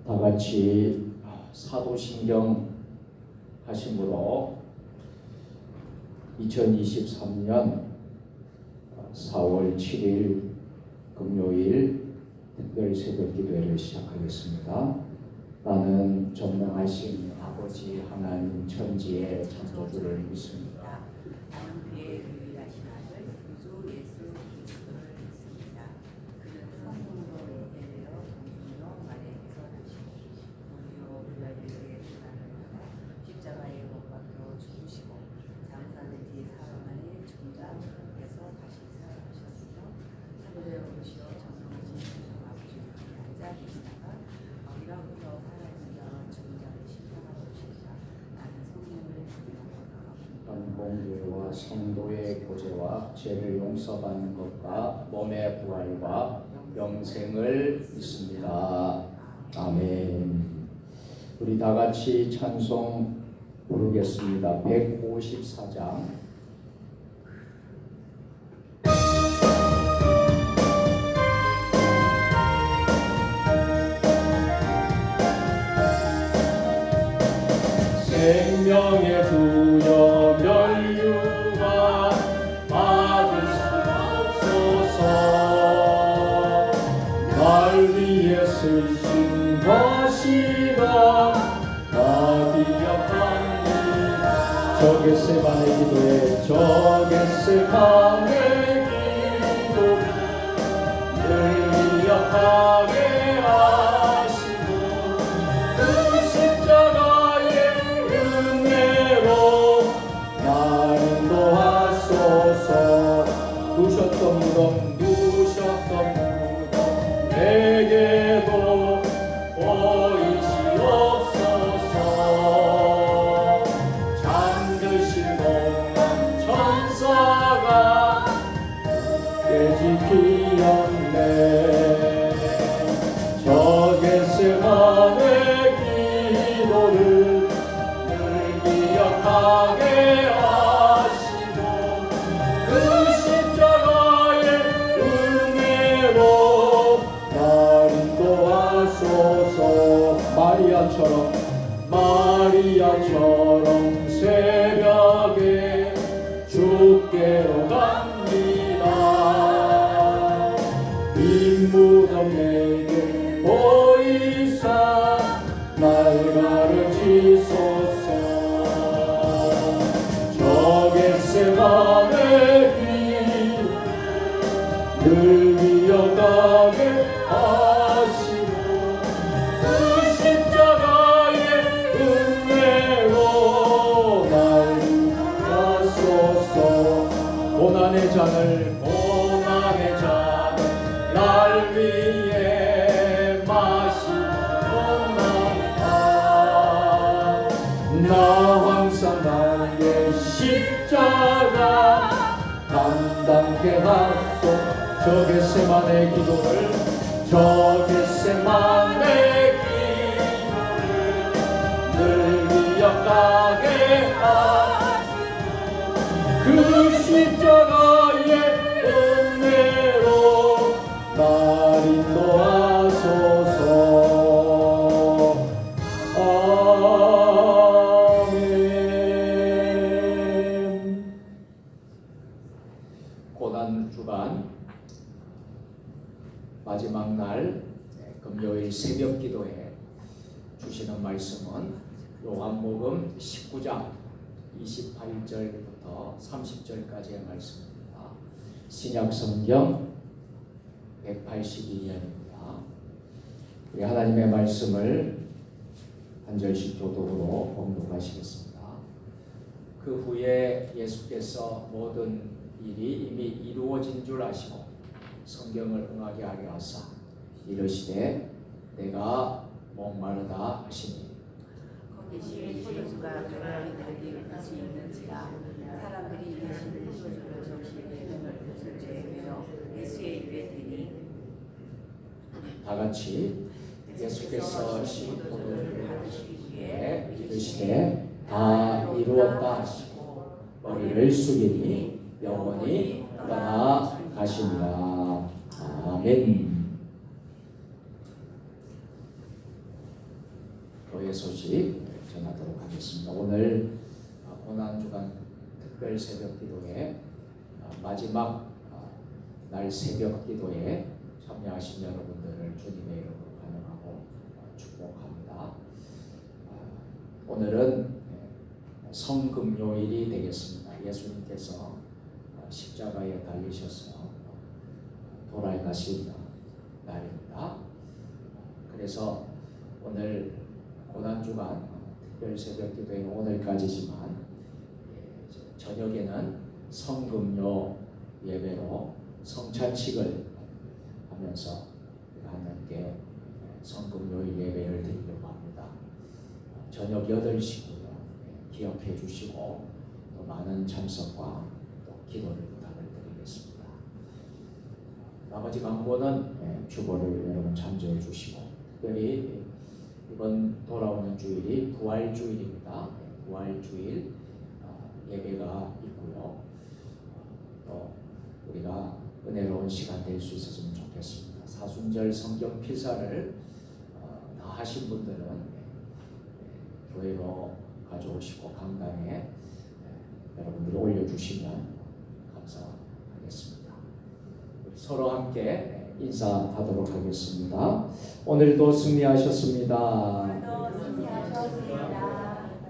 다 같이 사도신경 하심으로 2023년 4월 7일 금요일 특별 새벽 기도회를 시작하겠습니다. 나는 전능하신 아버지 하나님 천지의 창조주를 믿습니다. 나는 그의 유일하신 아들 구주 예수 그리스도를 믿습니다. 그는 성령으로 잉태되어 동정녀 마리아에게서 나시고 본디오 빌라도에게 고난을 받아 십자가에 못 박혀 죽으시고 장사된 뒤 사흘 만에 죽은 자 가운데서 다시 살아나셨으며 하늘에 오르시어 전능하신 천상 아버지 하나님 앉아 계시다가 어디로부터 살아있는 자와 죽은 자를 심판하러 오시리라. 나는 성령을 믿노라. 공교와 성도의 교제와 죄를 용서받는 것과 몸의 부활과 영생을 믿습니다. 아멘. 우리 다 같이 찬송 부르겠습니다. 154장. 생명의 주여 멸류관 받으시옵소서. 날 위해 쓰신 것이라 나 기억합니다. 저 겟세마네 기도에 저 겟세마네 기도를 늘 기억하게 누셨던 무덤 내게도 보이시옵소서. 잠드신 동안 천사가 되지키었네. 저 겟세마네 기도를 늘 기억하게 마리아처럼 새벽에 주께로 갑니다. 이 무덤 내게 보이사 날 가르치소서. 저 겟세마네 길 늘 기억하게 고난의 잔을 날 위해 마시옵나이다. 나 항상 나의 십자가 감당케 하소. 저 겟세마네 기도를 저 겟세마네 기도를 늘 기억하게 하시고 그 십자가의 은혜로 날 인도하소서. 아멘. 고난주간 마지막 날 금요일 새벽 기도에 주시는 말씀은 요한복음 19장 28절부터 30절까지의 말씀입니다. 신약성경 182년입니다. 우리 하나님의 말씀을 한 절씩 교독으로 봉독하시겠습니다. 그 후에 예수께서 모든 일이 이미 이루어진 줄 아시고 성경을 응하게 하려 하사 이르시되 내가 목마르다 하시니 거기에 예수가 가만히 달기 할수 있는지라. 사람들이 예수를 포도주를 적시게 눈을 붓을 죄며 예수의 입에 대니 다 같이 예수께서 신 포도주를 받으시기 위해 이르시되 다 이루었다 하시고 머리를 숙이니 영원히 떠나 가시니라. 아멘. 소식 전하도록 하겠습니다. 오늘 고난주간 특별 새벽 기도회 마지막 날 새벽 기도에 참여하신 여러분들을 주님의 이름으로 환영하고 축복합니다. 오늘은 성금요일이 되겠습니다. 예수님께서 십자가에 달리셔서 돌아가신 날입니다. 그래서 오늘 고난주간 특별 새벽 기도회는 오늘까지지만 저녁에는 성금요 예배로 성찬식을 하면서 하나님께 성금요일 예배를 드리려고 합니다. 저녁 8시고요. 기억해 주시고 또 많은 참석과 또 기도를 부탁을 드리겠습니다. 나머지 광고는 주보를 여러분 참조해 주시고, 특별히 이번 돌아오는 주일이 부활주일입니다. 부활주일 예배가 있고요. 또 우리가 은혜로운 시간 될 수 있었으면 좋겠습니다. 사순절 성경 필사를 다 하신 분들은 교회로 가져오시고 강단에 여러분들이 올려주시면 감사하겠습니다. 서로 함께 인사하도록 하겠습니다. 오늘도 승리하셨습니다.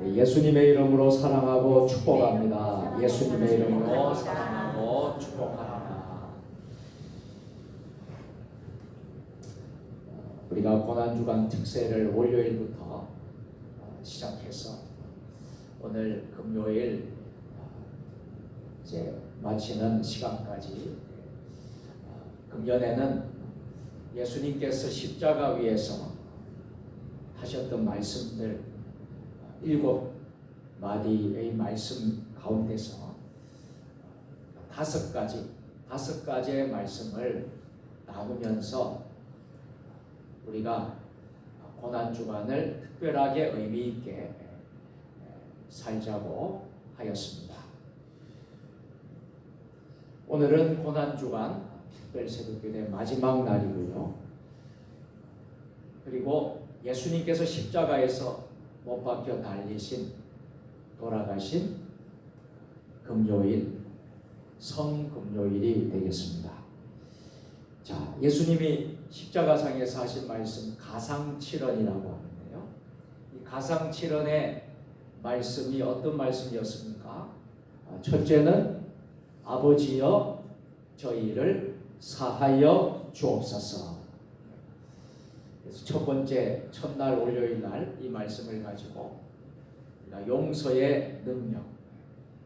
예수님의 이름으로 사랑하고 축복합니다. 예수님의 이름으로 사랑하고 축복합니다. 우리가 고난주간 특세를 월요일부터 시작해서 오늘 금요일 이제 마치는 시간까지 금년에는 예수님께서 십자가 위에서 하셨던 말씀들 7마디의 말씀 가운데서 5가지의 말씀을 나누면서 우리가 고난주간을 특별하게 의미 있게 살자고 하였습니다. 오늘은 고난주간 특별 새벽기도의 마지막 날이고요. 그리고 예수님께서 십자가에서 못 박혀 달리신 돌아가신 금요일 성금요일이 되겠습니다. 자, 예수님이 십자가상에서 하신 말씀 가상칠언이라고 하는데요. 이 가상칠언의 말씀이 어떤 말씀이었습니까? 첫째는 아버지여 저희를 사하여 주옵소서. 그래서 첫 번째 첫날 월요일 날 이 말씀을 가지고 용서의 능력,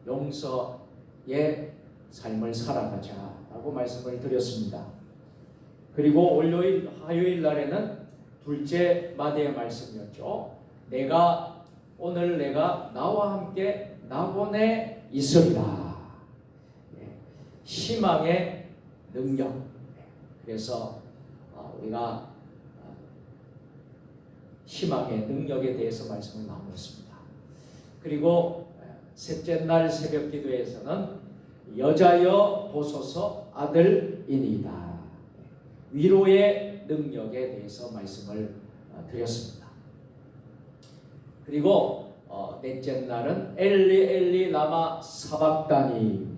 용서의 삶을 살아가자라고 말씀을 드렸습니다. 그리고 월요일, 화요일 날에는 둘째 마디의 말씀이었죠. 오늘 내가 나와 함께 나본에 있으리라. 희망의 능력. 그래서 우리가 희망의 능력에 대해서 말씀을 나누었습니다. 그리고 셋째 날 새벽 기도에서는 여자여 보소서 아들이니이다. 위로의 능력에 대해서 말씀을 드렸습니다. 그리고 넷째 날은 엘리 엘리 라마 사박다니,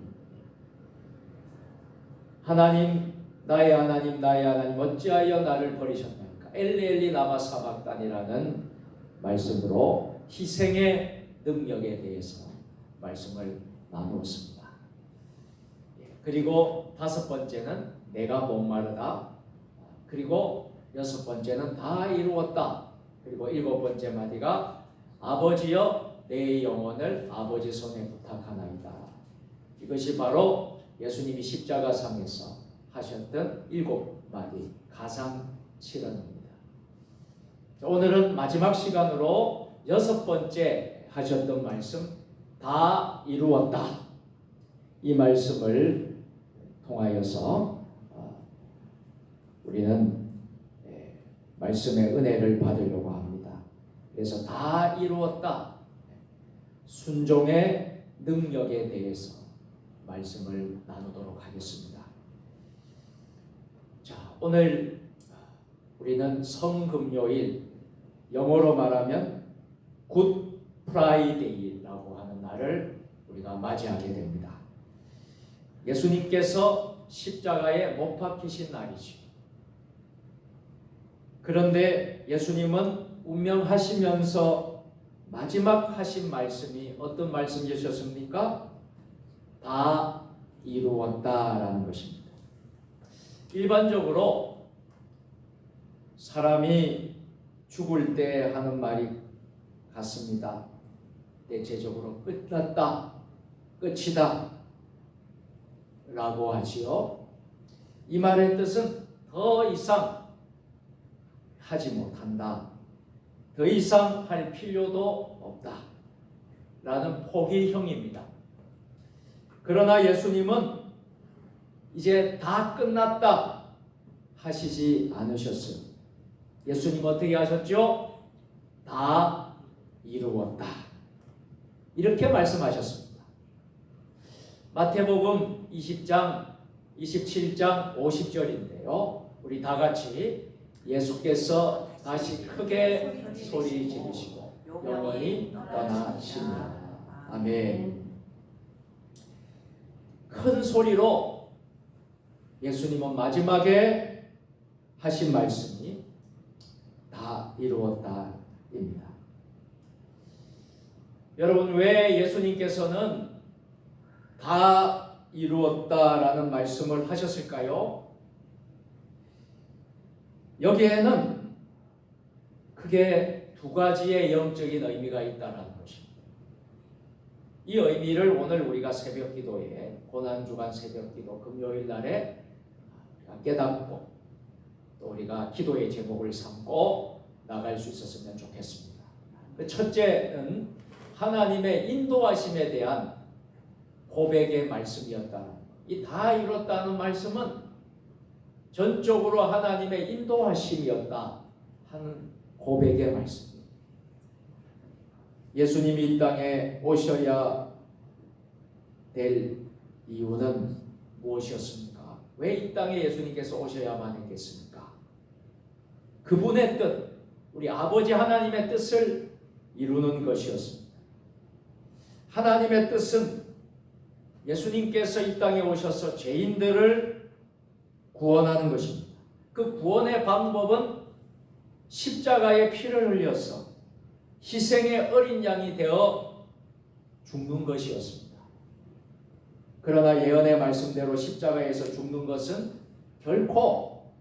하나님 나의 하나님 어찌하여 나를 버리셨나이까. 엘리 엘리 라마 사박다니라는 말씀으로 희생의 능력에 대해서 말씀을 나누었습니다. 그리고 5번째는 내가 목마르다. 그리고 6번째는 다 이루었다. 그리고 7번째 마디가 아버지여 내 영혼을 아버지 손에 부탁하나이다. 이것이 바로 예수님이 십자가상에서 하셨던 7마디 가상칠언입니다. 오늘은 마지막 시간으로 6번째 하셨던 말씀 다 이루었다. 이 말씀을 통하여서 우리는 말씀의 은혜를 받으려고 합니다. 그래서 다 이루었다. 순종의 능력에 대해서 말씀을 나누도록 하겠습니다. 자, 오늘 우리는 성금요일, 영어로 말하면 굿 프라이데이라고 하는 날을 우리가 맞이하게 됩니다. 예수님께서 십자가에 못 박히신 날이죠. 그런데 예수님은 운명하시면서 마지막 하신 말씀이 어떤 말씀이셨습니까? 다 이루었다라는 것입니다. 일반적으로 사람이 죽을 때 하는 말이 같습니다. 대체적으로 끝났다, 끝이다 라고 하지요. 이 말의 뜻은 더 이상 하지 못한다, 더 이상 할 필요도 없다 라는 포기형입니다. 그러나 예수님은 이제 다 끝났다 하시지 않으셨어요. 예수님 어떻게 하셨죠? 다 이루었다 이렇게 말씀하셨습니다. 마태복음 20장 27장 50절인데요. 우리 다 같이 예수께서 다시 크게 소리 지르시고 영원히 떠나시니라. 아멘. 큰 소리로 예수님은 마지막에 하신 말씀이 다 이루었다입니다. 여러분, 왜 예수님께서는 다 이루었다라는 말씀을 하셨을까요? 여기에는 크게 두 가지의 영적인 의미가 있다는 것입니다. 이 의미를 오늘 우리가 새벽 기도에, 고난주간 새벽 기도 금요일 날에 깨닫고 또 우리가 기도의 제목을 삼고 나갈 수 있었으면 좋겠습니다. 첫째는 하나님의 인도하심에 대한 고백의 말씀이었다. 이 다 이뤘다는 말씀은 전적으로 하나님의 인도하심이었다 하는 고백의 말씀입니다. 예수님이 이 땅에 오셔야 될 이유는 무엇이었습니까? 왜 이 땅에 예수님께서 오셔야만 했겠습니까? 그분의 뜻, 우리 아버지 하나님의 뜻을 이루는 것이었습니다. 하나님의 뜻은 예수님께서 이 땅에 오셔서 죄인들을 구원하는 것입니다. 그 구원의 방법은 십자가에 피를 흘려서 희생의 어린 양이 되어 죽는 것이었습니다. 그러나 예언의 말씀대로 십자가에서 죽는 것은 결코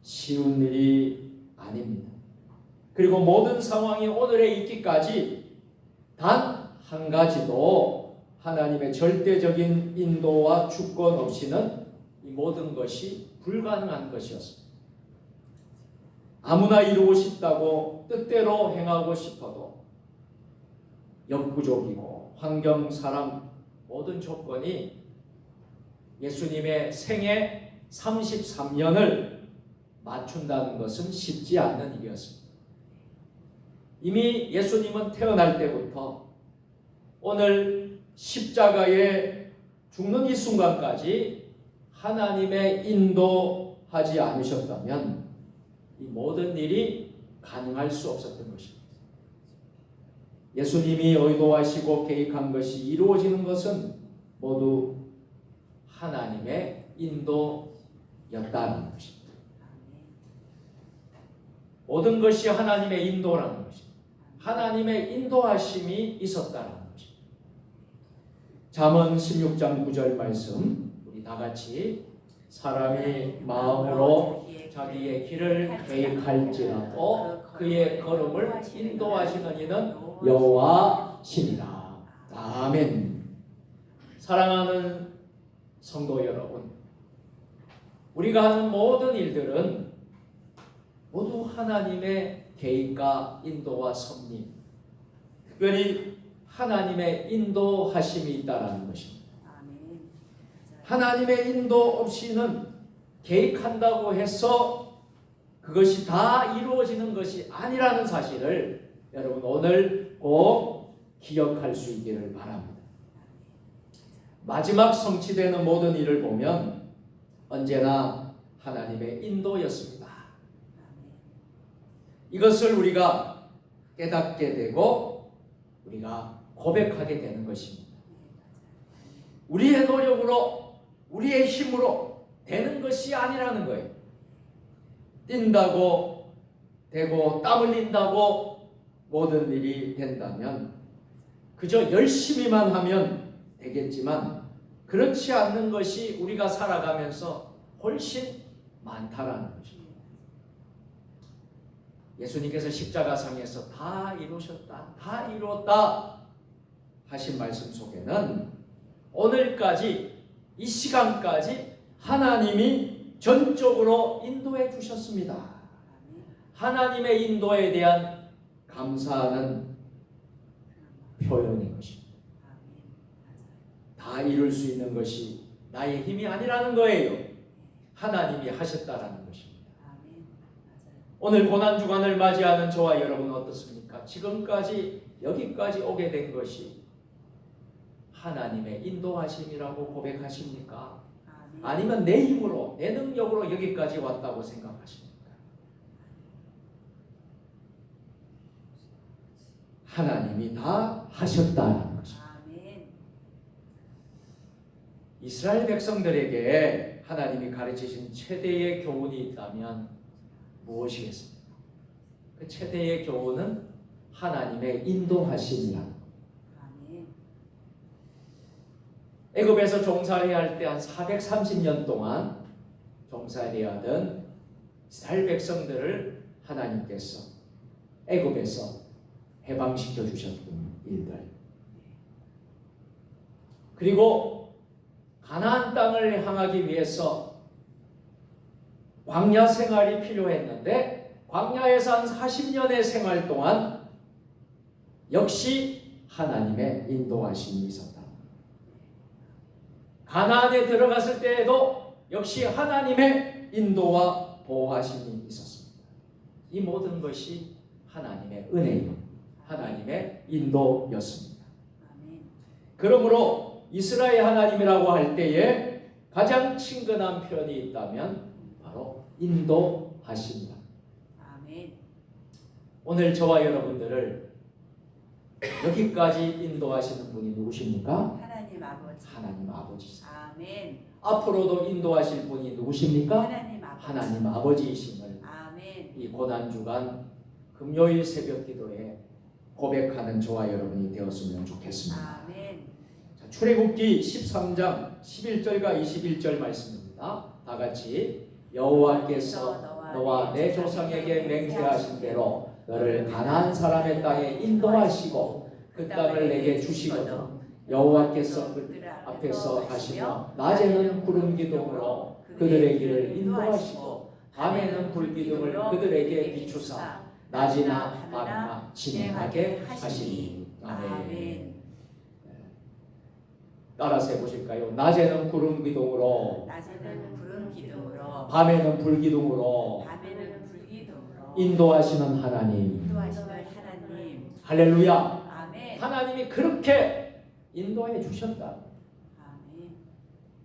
쉬운 일이 아닙니다. 그리고 모든 상황이 오늘에 있기까지 단 한 가지도 하나님의 절대적인 인도와 주권 없이는 이 모든 것이 불가능한 것이었습니다. 아무나 이루고 싶다고 뜻대로 행하고 싶어도 역부족이고 환경, 사람, 모든 조건이 예수님의 생애 33년을 맞춘다는 것은 쉽지 않는 일이었습니다. 이미 예수님은 태어날 때부터 오늘 십자가에 죽는 이 순간까지 하나님의 인도하지 않으셨다면 이 모든 일이 가능할 수 없었던 것입니다. 예수님이 의도하시고 계획한 것이 이루어지는 것은 모두 하나님의 인도였다는 것입니다. 모든 것이 하나님의 인도라는 것입니다. 하나님의 인도하심이 있었다는 것입니다. 잠언 16장 9절 말씀 우리 다 같이 사람이 마음으로 자기의 길을 계획할지라도 그의 걸음을 인도하시는 이는 여호와시니라. 아멘. 사랑하는 성도 여러분, 우리가 하는 모든 일들은 모두 하나님의 계획과 인도와 섭리, 특별히 하나님의 인도하심이 있다는 것입니다. 하나님의 인도 없이는 계획한다고 해서 그것이 다 이루어지는 것이 아니라는 사실을 여러분 오늘 꼭 기억할 수 있기를 바랍니다. 마지막 성취되는 모든 일을 보면 언제나 하나님의 인도였습니다. 이것을 우리가 깨닫게 되고 우리가 고백하게 되는 것입니다. 우리의 노력으로, 우리의 힘으로 되는 것이 아니라는 거예요. 뛴다고 되고 땀 흘린다고 모든 일이 된다면 그저 열심히만 하면 되겠지만 그렇지 않는 것이 우리가 살아가면서 훨씬 많다라는 것입니다. 예수님께서 십자가상에서 다 이루셨다, 다 이루었다 하신 말씀 속에는 오늘까지 이 시간까지 하나님이 전적으로 인도해 주셨습니다. 하나님의 인도에 대한 감사하는 표현인 것입니다. 다 이룰 수 있는 것이 나의 힘이 아니라는 거예요. 하나님이 하셨다라는 것입니다. 오늘 고난주간을 맞이하는 저와 여러분은 어떻습니까? 지금까지 여기까지 오게 된 것이 하나님의 인도하심이라고 고백하십니까? 아니면 내 힘으로, 내 능력으로 여기까지 왔다고 생각하십니까? 하나님이 다 하셨다는 것입니다. 이스라엘 백성들에게 하나님이 가르치신 최대의 교훈이 있다면 무엇이겠습니까? 그 최대의 교훈은 하나님의 인도하심이라. 애굽에서 종살이 할 때 한 430년 동안 종살이 하던 이스라엘 백성들을 하나님께서 애굽에서 해방시켜 주셨던 일들, 그리고 가나안 땅을 향하기 위해서 광야 생활이 필요했는데 광야에서 한 40년의 생활 동안 역시 하나님의 인도하심이 있었다. 가나안에 들어갔을 때에도 역시 하나님의 인도와 보호하심이 있었습니다. 이 모든 것이 하나님의 은혜요, 하나님의 인도였습니다. 그러므로 이스라엘 하나님이라고 할 때에 가장 친근한 표현이 있다면 바로 인도하십니다. 오늘 저와 여러분들을 여기까지 인도하시는 분이 누구십니까? 하나님 아버지. 하나님 아버지십니다. 아멘. 앞으로도 인도하실 분이 누구십니까? 하나님 아버지. 하나님 아버지이심을 아멘. 이 고난주간 금요일 새벽 기도에 고백하는 저와 여러분이 되었으면 좋겠습니다. 아멘. 자, 출애굽기 13장 11절과 21절 말씀입니다. 다 같이 여호와께서 너와 내 조상에게 맹세하신 대로 너를 가나안 사람의 땅에 인도하시고 그 땅을 내게 주시거든 여호와께서 그 앞에서 하시며 낮에는 구름 기둥으로 그들의 길을 인도하시고 밤에는 불 기둥을 그들에게 비추사 낮이나 밤이나 진행하게 하시니. 아멘. 따라서 해보실까요? 낮에는 구름 기둥으로, 낮에는 구름 기둥으로, 밤에는 불 기둥으로 인도하시는 하나님. 인도하시는 하나님. 할렐루야. 아멘. 하나님이 그렇게 인도해 주셨다. 아멘.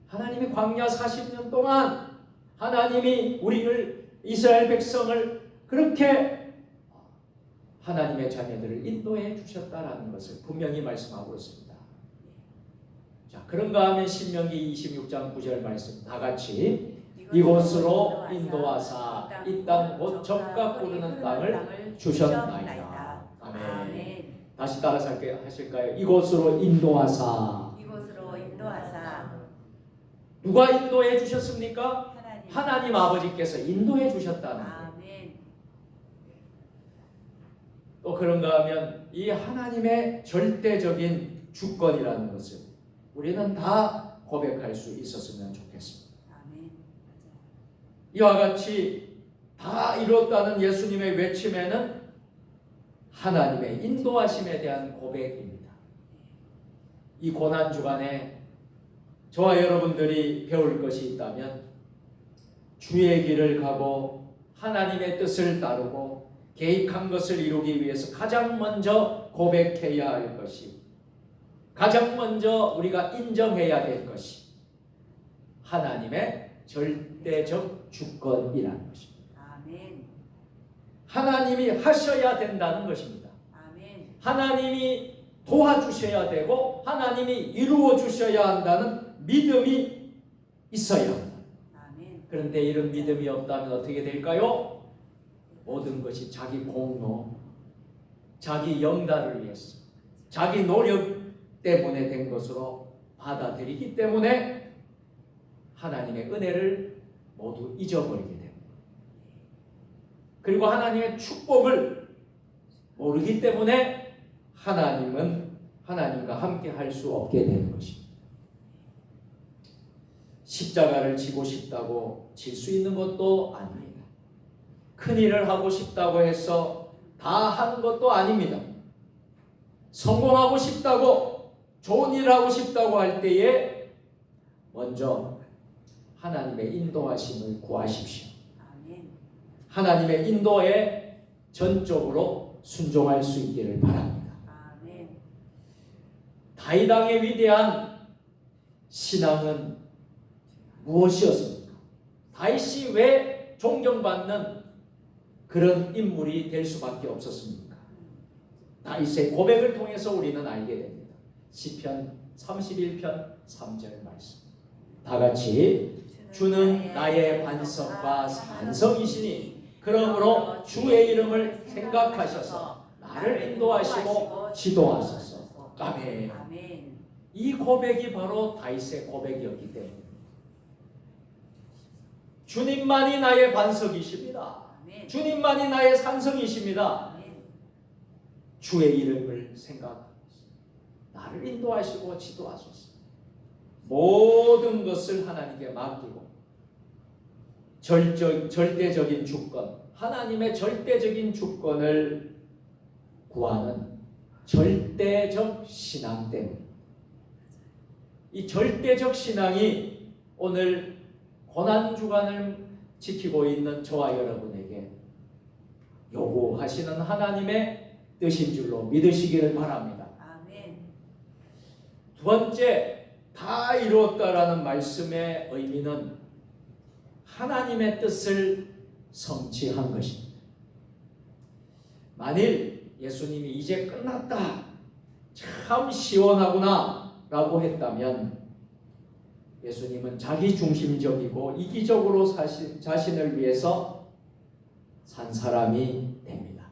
하나님이 광야 40년 동안 하나님이 우리를, 이스라엘 백성을 그렇게 하나님의 자녀들을 인도해 주셨다라는 것을 분명히 말씀하고 있습니다. 자, 그런가 하면 신명기 26장 9절 말씀 다 같이 이곳으로 인도하사 이 땅 곧 적과 꾸르는 땅을 주셨나이다. 아멘. 다시 따라서 하실까요? 이곳으로 인도하사. 이곳으로 인도하사. 누가 인도해 주셨습니까? 하나님. 하나님 아버지께서 인도해 주셨다는 거예요. 아멘. 또 그런가 하면 이 하나님의 절대적인 주권이라는 것을 우리는 다 고백할 수 있었으면 좋겠습니다. 아멘. 이와 같이 다 이뤘다는 예수님의 외침에는 하나님의 인도하심에 대한 고백입니다. 이 고난주간에 저와 여러분들이 배울 것이 있다면 주의 길을 가고 하나님의 뜻을 따르고 계획한 것을 이루기 위해서 가장 먼저 고백해야 할 것이, 가장 먼저 우리가 인정해야 될 것이 하나님의 절대적 주권이라는 것입니다. 아멘. 하나님이 하셔야 된다는 것입니다. 아멘. 하나님이 도와주셔야 되고 하나님이 이루어 주셔야 한다는 믿음이 있어야 합니다. 아멘. 그런데 이런 믿음이 없다면 어떻게 될까요? 모든 것이 자기 공로, 자기 영달을 위해서, 자기 노력 때문에 된 것으로 받아들이기 때문에 하나님의 은혜를 모두 잊어버리게 됩니다. 그리고 하나님의 축복을 모르기 때문에 하나님과 함께 할 수 없게 되는 것입니다. 십자가를 지고 싶다고 질 수 있는 것도 아닙니다. 큰 일을 하고 싶다고 해서 다 하는 것도 아닙니다. 성공하고 싶다고, 좋은 일을 하고 싶다고 할 때에 먼저 하나님의 인도하심을 구하십시오. 아멘. 하나님의 인도에 전적으로 순종할 수 있기를 바랍니다. 아멘. 다윗 왕의 위대한 신앙은 무엇이었습니까? 다윗이 왜 존경받는 그런 인물이 될 수밖에 없었습니까? 다윗의 고백을 통해서 우리는 알게 됩니다. 시편 31편 3절 말씀. 다 같이 주는 나의 반석과 산성이시니 그러므로 주의 이름을 생각하셔서 나를 인도하시고 지도하소서. 아멘. 아멘. 이 고백이 바로 다윗의 고백이었기 때문에 주님만이 나의 반석이십니다. 아멘. 주님만이 나의 산성이십니다. 아멘. 주의 이름을 생각하소서. 나를 인도하시고 지도하소서. 모든 것을 하나님께 맡기고 절대적인 주권, 하나님의 절대적인 주권을 구하는 절대적 신앙 때문에 이 절대적 신앙이 오늘 고난주간을 지키고 있는 저와 여러분에게 요구하시는 하나님의 뜻인 줄로 믿으시기를 바랍니다. 아멘. 두 번째, 다 이루었다라는 말씀의 의미는 하나님의 뜻을 성취한 것입니다. 만일 예수님이 이제 끝났다, 참 시원하구나 라고 했다면 예수님은 자기 중심적이고 이기적으로 자신을 위해서 산 사람이 됩니다.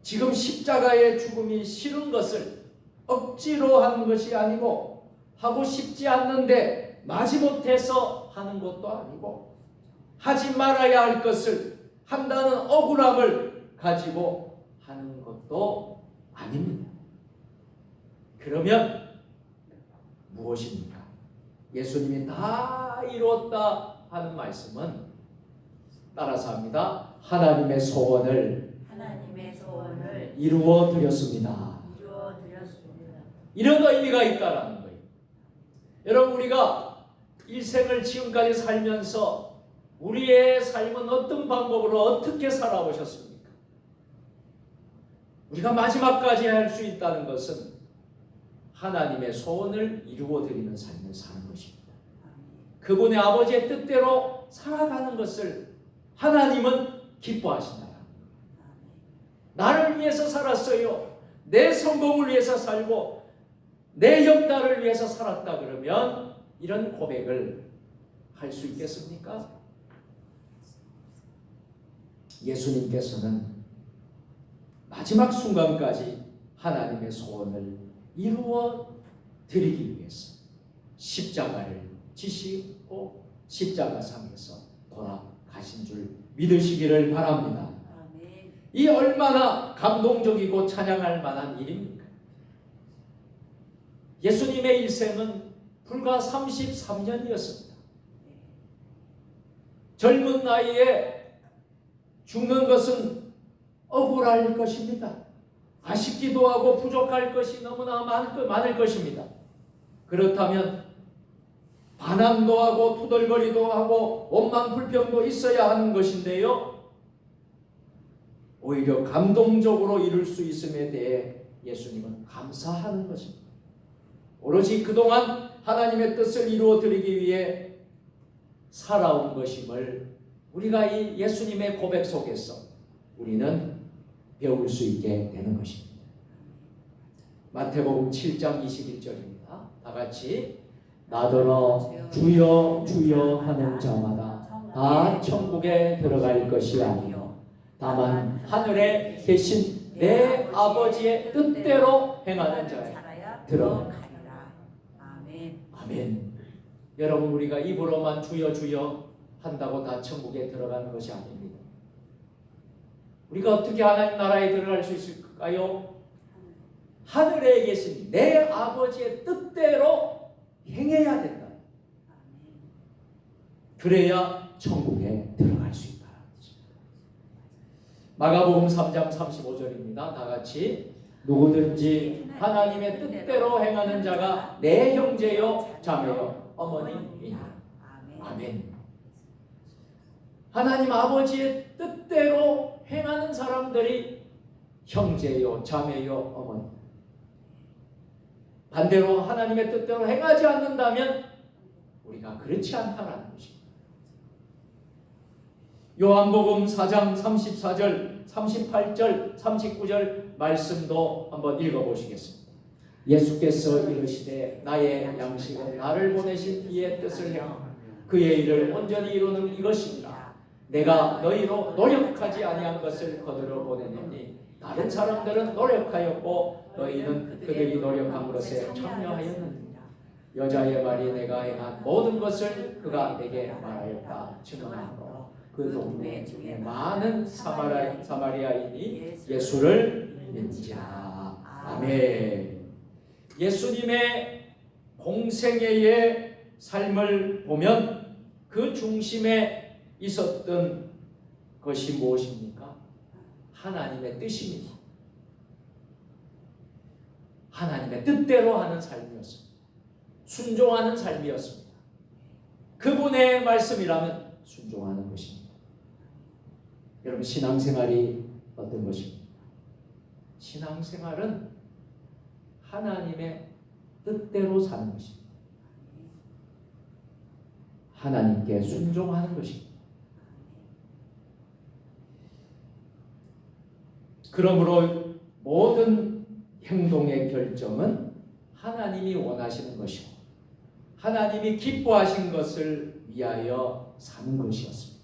지금 십자가의 죽음이 싫은 것을 억지로 하는 것이 아니고 하고 싶지 않는데 마지못해서 하는 것도 아니고 하지 말아야 할 것을 한다는 억울함을 가지고 하는 것도 아닙니다. 그러면 무엇입니까? 예수님이 다 이루었다 하는 말씀은 따라서 합니다. 하나님의 소원을 이루어 드렸습니다. 이런 의미가 있다라는 거예요. 여러분, 우리가 일생을 지금까지 살면서 우리의 삶은 어떤 방법으로 어떻게 살아오셨습니까? 우리가 마지막까지 할 수 있다는 것은 하나님의 소원을 이루어 드리는 삶을 사는 것입니다. 그분의 아버지의 뜻대로 살아가는 것을 하나님은 기뻐하신다. 나를 위해서 살았어요. 내 성공을 위해서 살고 내 역사를 위해서 살았다 그러면 이런 고백을 할 수 있겠습니까? 예수님께서는 마지막 순간까지 하나님의 소원을 이루어 드리기 위해서 십자가를 지시고 십자가상에서 돌아가신 줄 믿으시기를 바랍니다. 아멘. 이 얼마나 감동적이고 찬양할 만한 일입니까? 예수님의 일생은 불과 33년이었습니다. 젊은 나이에 죽는 것은 억울할 것입니다. 아쉽기도 하고 부족할 것이 너무나 많을 것입니다. 그렇다면 반항도 하고 투덜거리도 하고 원망 불평도 있어야 하는 것인데요, 오히려 감동적으로 이룰 수 있음에 대해 예수님은 감사하는 것입니다. 오로지 그동안 하나님의 뜻을 이루어 드리기 위해 살아온 것임을 우리가 이 예수님의 고백 속에서 우리는 배울 수 있게 되는 것입니다. 마태복음 7장 21절입니다. 다 같이 나더러 주여 주여 하는 자마다 다 천국에 들어갈 것이 아니요 다만 하늘에 계신 내 아버지의 뜻대로 행하는 자에 들어가리라. 아멘. 아멘. 여러분, 우리가 입으로만 주여 주여 한다고 다 천국에 들어가는 것이 아닙니다. 우리가 어떻게 하나님 나라에 들어갈 수 있을까요? 하늘에 계신 내 아버지의 뜻대로 행해야 된다. 그래야 천국에 들어갈 수 있다. 마가복음 3장 35절입니다. 다 같이 누구든지 하나님의 뜻대로 행하는 자가 내 형제요 자매요 어머니이다. 아멘. 하나님 아버지의 뜻대로 행하는 사람들이 형제요 자매요 어머니. 반대로 하나님의 뜻대로 행하지 않는다면 우리가 그렇지 않다라는 것입니다. 요한복음 4장 34절, 38절, 39절 말씀도 한번 읽어보시겠습니다. 예수께서 이르시되 나의 양식은 나를 보내신 이의 뜻을 행하며 그의 일을 온전히 이루는 이것이니라. 내가 너희로 노력하지 아니한 것을 거두려 보내노니 다른 사람들은 노력하였고 너희는 그들이 노력한 것에 참여하였느니라. 여자의 말이 내가 행한 모든 것을 그가 내게 말하였다 증언하고 그 동네 중에 많은 사마리아인이 예수를 믿지라. 아멘. 예수님의 공생애의 삶을 보면 그 중심에 있었던 것이 무엇입니까? 하나님의 뜻입니다. 하나님의 뜻대로 하는 삶이었습니다. 순종하는 삶이었습니다. 그분의 말씀이라면 순종하는 것입니다. 여러분, 신앙생활이 어떤 것입니까? 신앙생활은 하나님의 뜻대로 사는 것입니다. 하나님께 순종하는 것입니다. 그러므로 모든 행동의 결정은 하나님이 원하시는 것이고 하나님이 기뻐하신 것을 위하여 사는 것이었습니다.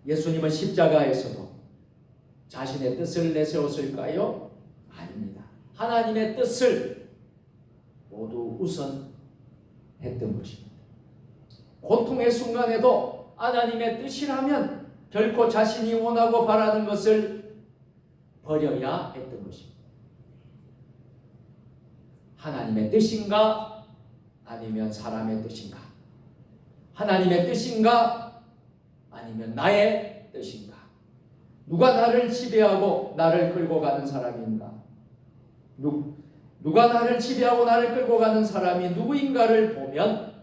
예수님은 십자가에서도 자신의 뜻을 내세웠을까요? 아닙니다. 하나님의 뜻을 모두 우선했던 것입니다. 고통의 순간에도 하나님의 뜻이라면 결코 자신이 원하고 바라는 것을 버려야 했던 것입니다. 하나님의 뜻인가 아니면 사람의 뜻인가? 하나님의 뜻인가 아니면 나의 뜻인가? 누가 나를 지배하고 나를 끌고 가는 사람인가? 누가 나를 지배하고 나를 끌고 가는 사람이 누구인가를 보면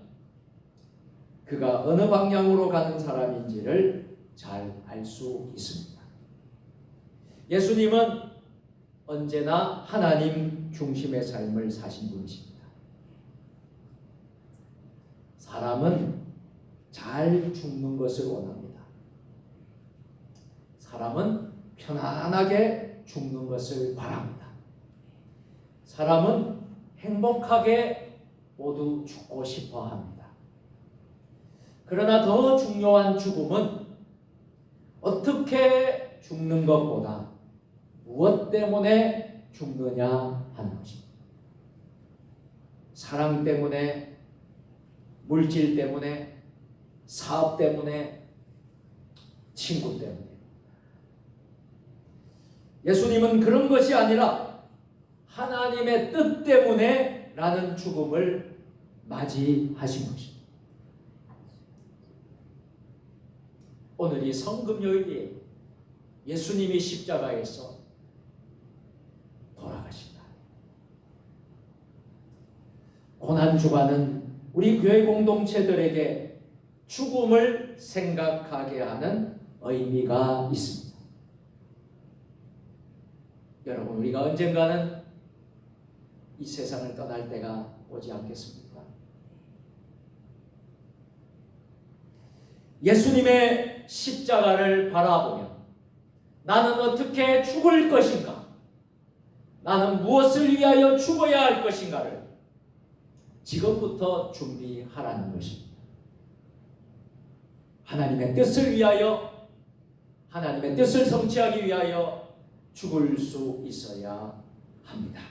그가 어느 방향으로 가는 사람인지를 잘 알 수 있습니다. 예수님은 언제나 하나님 중심의 삶을 사신 분이십니다. 사람은 잘 죽는 것을 원합니다. 사람은 편안하게 죽는 것을 바랍니다. 사람은 행복하게 모두 죽고 싶어 합니다. 그러나 더 중요한 죽음은 어떻게 죽는 것보다 무엇 때문에 죽느냐 하는 것입니다. 사랑 때문에, 물질 때문에, 사업 때문에, 친구 때문에. 예수님은 그런 것이 아니라 하나님의 뜻 때문에 라는 죽음을 맞이하신 것입니다. 오늘이 성금요일이에요. 예수님이 십자가에서 돌아가신다. 고난주간은 우리 교회 공동체들에게 죽음을 생각하게 하는 의미가 있습니다. 여러분, 우리가 언젠가는 이 세상을 떠날 때가 오지 않겠습니까? 예수님의 십자가를 바라보며 나는 어떻게 죽을 것인가? 나는 무엇을 위하여 죽어야 할 것인가를 지금부터 준비하라는 것입니다. 하나님의 뜻을 위하여, 하나님의 뜻을 성취하기 위하여 죽을 수 있어야 합니다.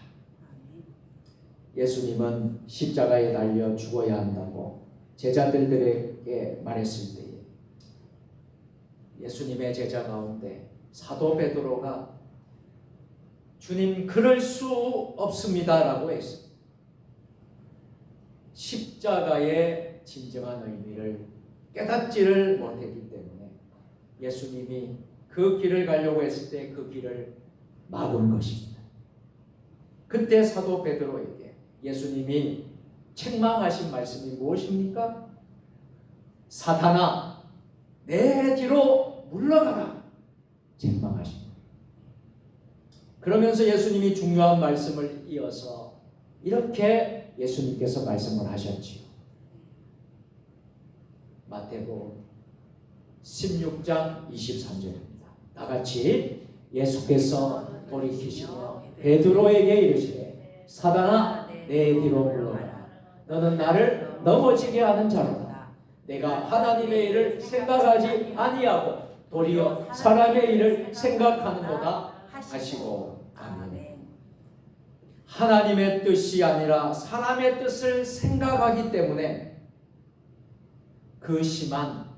예수님은 십자가에 달려 죽어야 한다고 제자들에게 말했을 때에 예수님의 제자 가운데 사도 베드로가 주님 그럴 수 없습니다라고 했습니다. 십자가의 진정한 의미를 깨닫지를 못했기 때문에 예수님이 그 길을 가려고 했을 때 그 길을 막은 것입니다. 그때 사도 베드로에게 예수님이 책망하신 말씀이 무엇입니까? 사탄아, 내 뒤로 물러가라. 책망하십니다. 그러면서 예수님이 중요한 말씀을 이어서 이렇게 예수님께서 말씀을 하셨지요. 마태복음 16장 23절입니다. 다 같이 예수께서 돌이키시며 베드로에게 이르시되 사단아 내 뒤로 물러가라. 너는 나를 넘어지게 하는 자로다. 내가 하나님의 일을 생각하지 아니하고 도리어 사람의 일을 생각하는도다 하시고. 아멘. 하나님의 뜻이 아니라 사람의 뜻을 생각하기 때문에 그 심한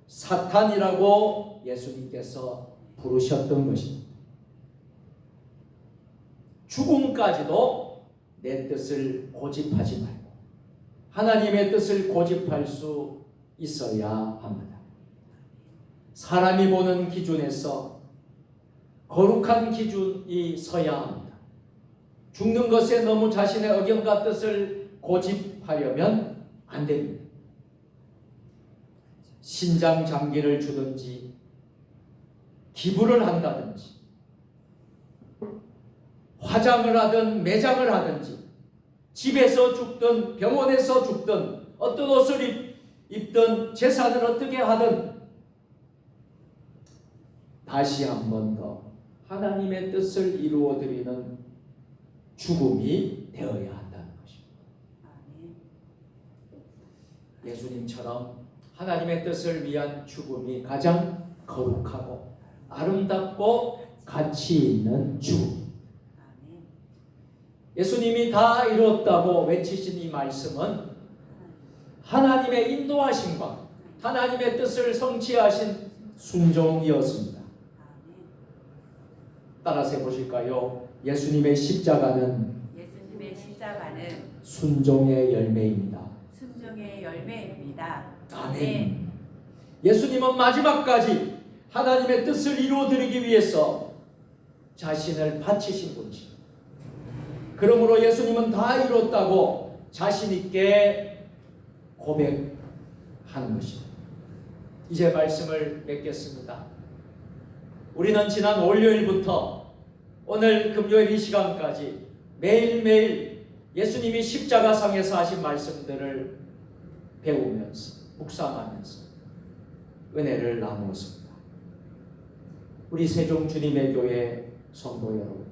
사탄이라고 예수님께서 부르셨던 것입니다. 죽음까지도 내 뜻을 고집하지 말고 하나님의 뜻을 고집할 수 있어야 합니다. 사람이 보는 기준에서 거룩한 기준이 서야 합니다. 죽는 것에 너무 자신의 의견과 뜻을 고집하려면 안 됩니다. 신장 장기를 주든지 기부를 한다든지 화장을 하든 매장을 하든지 집에서 죽든 병원에서 죽든 어떤 옷을 입든 재산을 어떻게 하든 다시 한 번 더 하나님의 뜻을 이루어드리는 죽음이 되어야 한다는 것입니다. 예수님처럼 하나님의 뜻을 위한 죽음이 가장 거룩하고 아름답고 가치 있는 죽음. 예수님이 다 이루었다고 외치신 이 말씀은 하나님의 인도하심과 하나님의 뜻을 성취하신 순종이었습니다. 따라서 해보실까요? 예수님의 십자가는 순종의 열매입니다. 순종의 열매입니다. 아멘. 예수님은 마지막까지 하나님의 뜻을 이루어드리기 위해서 자신을 바치신 분이십니다. 그러므로 예수님은 다 이뤘다고 자신 있게 고백하는 것입니다. 이제 말씀을 맺겠습니다. 우리는 지난 월요일부터 오늘 금요일 이 시간까지 매일매일 예수님이 십자가상에서 하신 말씀들을 배우면서 묵상하면서 은혜를 나누었습니다. 우리 세종 주님의 교회 성도 여러분,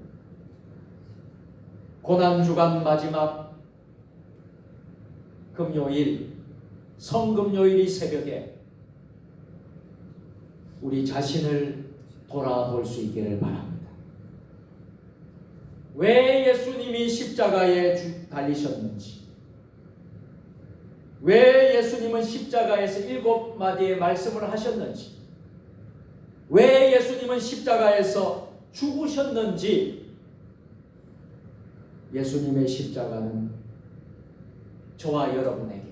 고난주간 마지막 금요일 성금요일 이 새벽에 우리 자신을 돌아볼 수 있기를 바랍니다. 왜 예수님이 십자가에 달리셨는지, 왜 예수님은 십자가에서 7마디의 말씀을 하셨는지, 왜 예수님은 십자가에서 죽으셨는지, 예수님의 십자가는 저와 여러분에게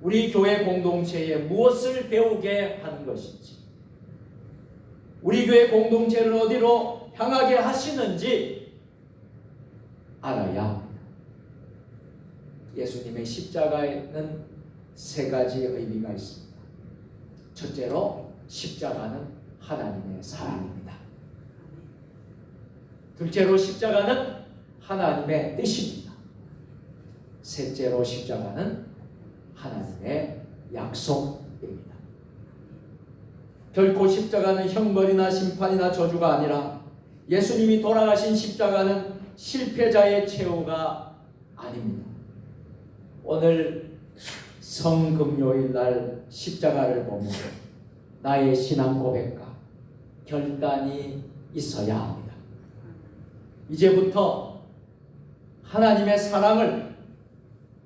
우리 교회 공동체에 무엇을 배우게 하는 것인지, 우리 교회 공동체를 어디로 향하게 하시는지 알아야 합니다. 예수님의 십자가에는 3가지 의미가 있습니다. 첫째로 십자가는 하나님의 사랑입니다. 둘째로 십자가는 하나님의 뜻입니다. 셋째로 십자가는 하나님의 약속입니다. 결코 십자가는 형벌이나 심판이나 저주가 아니라 예수님이 돌아가신 십자가는 실패자의 최후가 아닙니다. 오늘 성금요일 날 십자가를 보면 나의 신앙 고백과 결단이 있어야 합니다. 이제부터 하나님의 사랑을,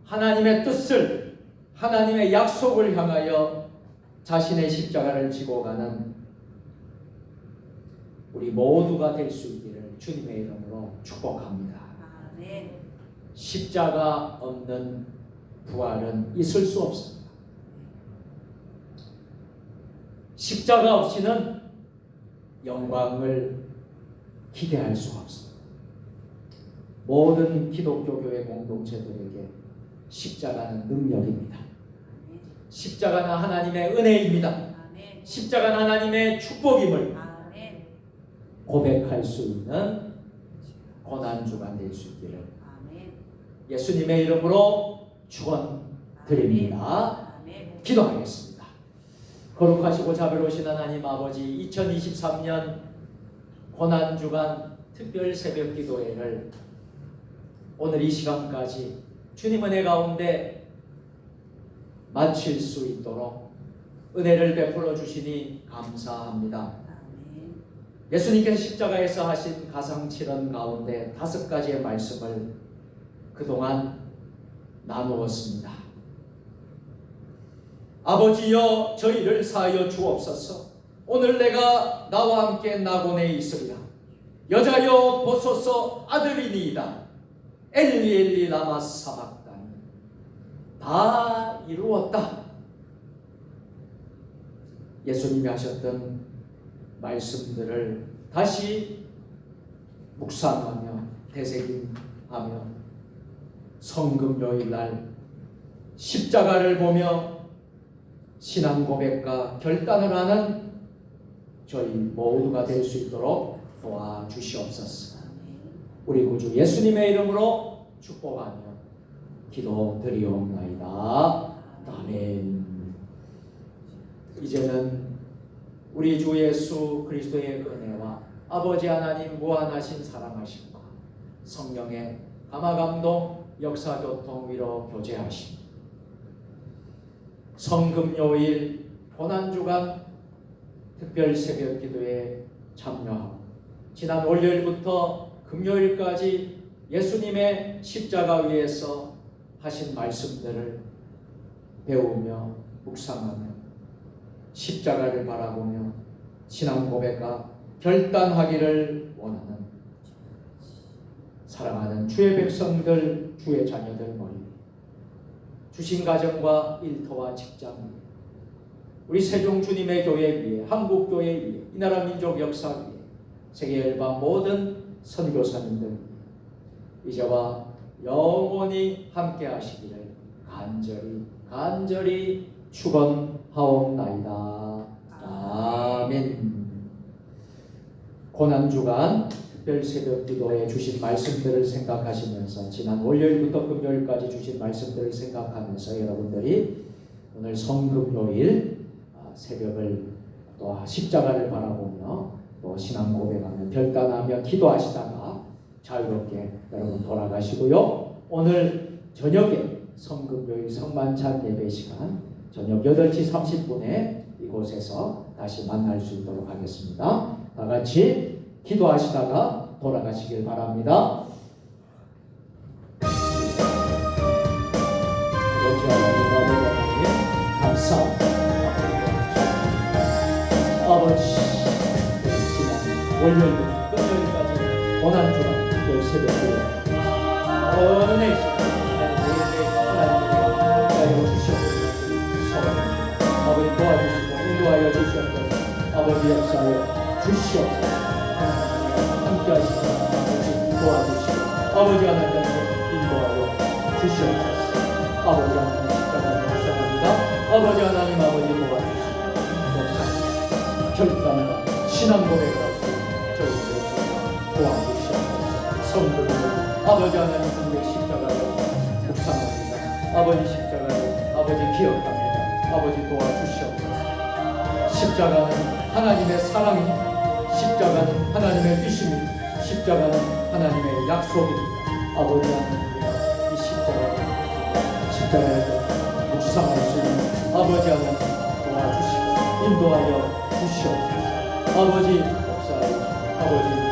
하나님의 뜻을, 하나님의 약속을 향하여 자신의 십자가를 지고 가는 우리 모두가 될 수 있기를 주님의 이름으로 축복합니다. 아멘. 십자가 없는 부활은 있을 수 없습니다. 십자가 없이는 영광을 기대할 수가 없습니다. 모든 기독교 교회 공동체들에게 십자가는 능력입니다. 십자가는 하나님의 은혜입니다. 아멘. 십자가는 하나님의 축복임을 아멘. 고백할 수 있는 고난주가 될 수 있기를 아멘. 예수님의 이름으로 축원드립니다. 아멘. 기도하겠습니다. 거룩하시고 자비로우신 하나님 아버지, 2023년 고난주간 특별 새벽 기도회를 오늘 이 시간까지 주님 은혜 가운데 마칠 수 있도록 은혜를 베풀어 주시니 감사합니다. 아멘. 예수님께서 십자가에서 하신 가상칠언 가운데 5가지의 말씀을 그동안 나누었습니다. 아버지여 저희를 사하여 주옵소서. 오늘 내가 나와 함께 낙원에 있으리라. 여자여 보소서 아들이니이다. 엘리 엘리 라마 사박다니. 다 이루었다. 예수님이 하셨던 말씀들을 다시 묵상하며 되새김하며 성금요일 날 십자가를 보며 신앙 고백과 결단을 하는 저희 모두가 될 수 있도록 도와주시옵소서. 우리 구주 예수님의 이름으로 축복하며 기도드리옵나이다. 아멘. 이제는 우리 주 예수 그리스도의 은혜와 아버지 하나님 무한하신 사랑하심과 성령의 감화감동 역사교통 위로 교제하심, 성금요일 고난주간 특별 새벽 기도에 참여하고 지난 월요일부터 금요일까지 예수님의 십자가 위에서 하신 말씀들을 배우며 묵상하며 십자가를 바라보며 신앙 고백과 결단하기를 원하는 사랑하는 주의 백성들, 주의 자녀들 머리 주신 가정과 일터와 직장 위에 우리 세종 주님의 교회 위에 한국 교회 위에 이 나라 민족 역사 위에 세계 열방 모든 선교사님들 위에 이제와 영원히 함께 하시기를 간절히 축원하옵나이다. 아멘. 고난주간 특별 새벽 기도에 주신 말씀들을 생각하시면서 지난 월요일부터 금요일까지 주신 말씀들을 생각하면서 여러분들이 오늘 성금요일 새벽을 또 십자가를 바라보며 또 신앙 고백하며 결단하며 기도하시다가 자유롭게 여러분 돌아가시고요. 오늘 저녁에 성금요일 성만찬 예배 시간 저녁 8시 30분에 이곳에서 다시 만날 수 있도록 하겠습니다. 다 같이 기도하시다가 돌아가시길 바랍니다. 아버지 하나님, 감사합니다. 아버지, 지난 월요일부터 금요일까지 고난주간 특별 새벽 기도 은혜 하나님 주시옵소서. 아버지 도와주시고 인도하여 주시옵소서. 아버지 역사에 주시옵소서. 함께 하시고 도와주시고 아버지 하나님 인도하여 주시옵소서. 아버지 하나님 십자가를 감사합니다. 아버지 하나님 아버지 도와주시고 결단과 신앙 고백을 할 수 있는 저희들을 도와주시옵소서. 성도들 아버지 하나님 분의 십자가를 묵상합니다. 아버지 십자가를 아버지 기억합니다. 아버지 도와주시옵소서. 십자가는 하나님의 사랑입니다. 십자가는 하나님의 뜻입니다. 십자가는 하나님의 약속입니다. 아버지 하나님, 우리가 이 십자가에서 묵상할 수 있는 아버지 하나님 도와주시고 인도하여 주시옵소서. 아버지 역사에 아버지